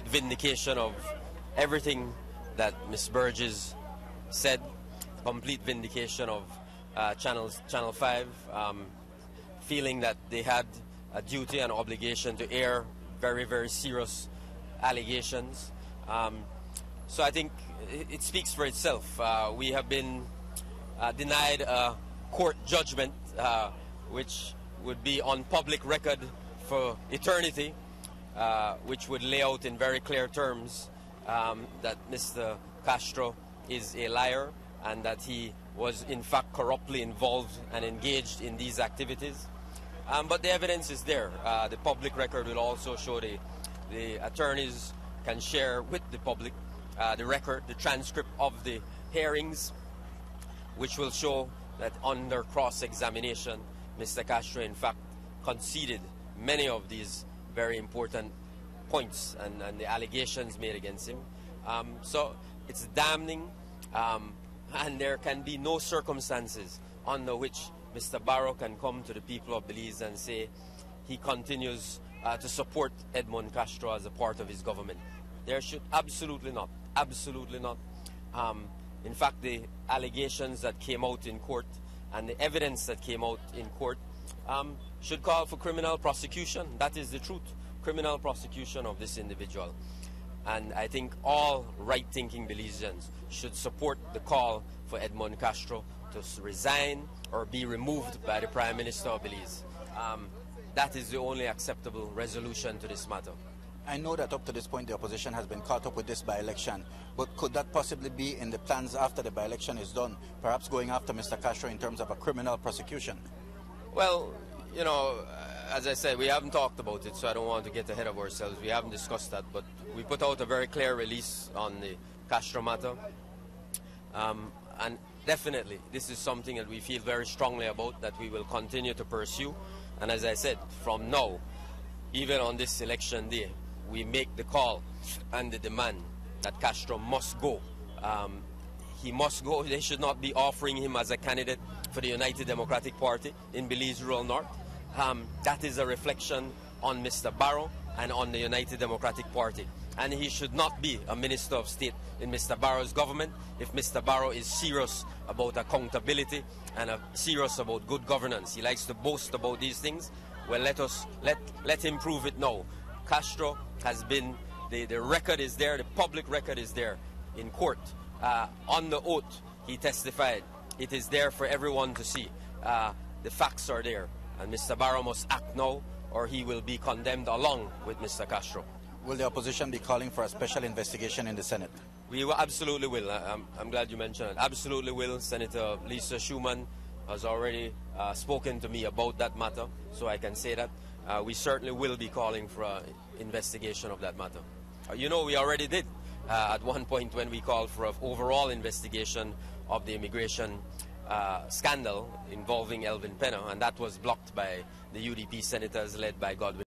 Vindication of everything that Ms. Burgess said, complete vindication of Channel 5, feeling that they had a duty and obligation to air very, very serious allegations. So I think it speaks for itself. We have been denied a court judgment which would be on public record for eternity, which would lay out in very clear terms that Mr. Castro is a liar and that he was in fact corruptly involved and engaged in these activities. But the evidence is there. The public record will also show the attorneys can share with the public the record, the transcript of the hearings, which will show that under cross-examination, Mr. Castro in fact conceded many of these very important points and the allegations made against him. So it's damning, and there can be no circumstances under which Mr. Barrow can come to the people of Belize and say he continues to support Edmund Castro as a part of his government. There should absolutely not. In fact, the allegations that came out in court and the evidence that came out in court should call for criminal prosecution. That is the truth. Criminal prosecution of this individual. And I think all right-thinking Belizeans should support the call for Edmund Castro to resign or be removed by the Prime Minister of Belize. That is the only acceptable resolution to this matter. I know that up to this point the opposition has been caught up with this by-election, but could that possibly be in the plans after the by-election is done, perhaps going after Mr. Castro in terms of a criminal prosecution? Well, you know, as I said, we haven't talked about it, so I don't want to get ahead of ourselves. We haven't discussed that, but we put out a very clear release on the Castro matter. And definitely, this is something that we feel very strongly about, that we will continue to pursue. And as I said, from now, even on this election day, we make the call and the demand that Castro must go. He must go. They should not be offering him as a candidate for the United Democratic Party in Belize Rural North. That is a reflection on Mr. Barrow and on the United Democratic Party. And he should not be a Minister of State in Mr. Barrow's government if Mr. Barrow is serious about accountability and serious about good governance. He likes to boast about these things. Well, let him prove it now. Castro has been, the record is there, the public record is there in court. On the oath, he testified. It is there for everyone to see. The facts are there. And Mr. Barrow must act now, or he will be condemned along with Mr. Castro. Will the opposition be calling for a special investigation in the Senate? We absolutely will. I'm glad you mentioned it. Absolutely will. Senator Lisa Schumann has already spoken to me about that matter, so I can say that. We certainly will be calling for an investigation of that matter. You know, we already did at one point when we called for an overall investigation of the immigration scandal involving Elvin Penner, and that was blocked by the UDP senators led by Godwin.